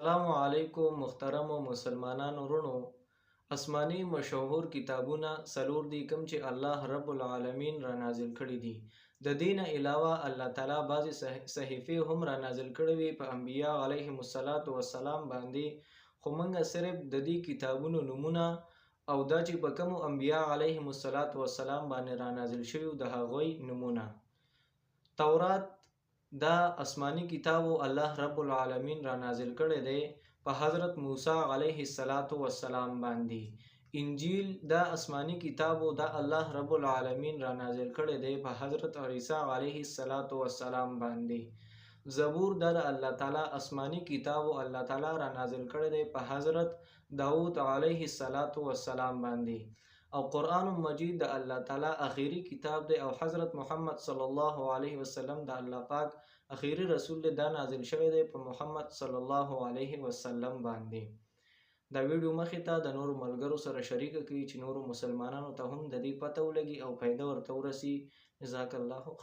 السلام علیکم محترم مسلمانانو ورونو. آسماني مشهور کتابونه څلور دي کوم چې الله رب العالمین را نازل کړي دي. د دین علاوه الله تعالی بعضی صحیفې هم را نازل کړي وي په انبیاء علیهم السلام باندې، خو موږ صرف د دې کتابونو نمونه او دا چې په کوم انبیاء علیهم السلام باندې را نازل شوي د هغوی نمونه. تورات دا آسمانی کتابو الله رب العالمین را نازل کړی دی په حضرت موسی علیه السلام باندې. انجیل دا آسمانی کتابو دا الله رب العالمین را نازل کړی دی په حضرت عیسی علیه السلام باندې. زبور دا د الله تعالی آسمانی کتابو الله تعالی را نازل کړی دی په حضرت داود علیه السلام باندې. او قرآن مجید د الله تعالی اخیری کتاب دی او حضرت محمد صلی الله علیه وسلم د الله پاک اخیری رسول دی، دا نازل شوی دی په محمد صلی الله علیه وسلم باندې. دا ویډیو مخې ته د نورو ملګرو سره شریکه کړئ چې نورو مسلمانانو ته هم د دې پته ولګي او فایده ورته ورسي. جزاک الله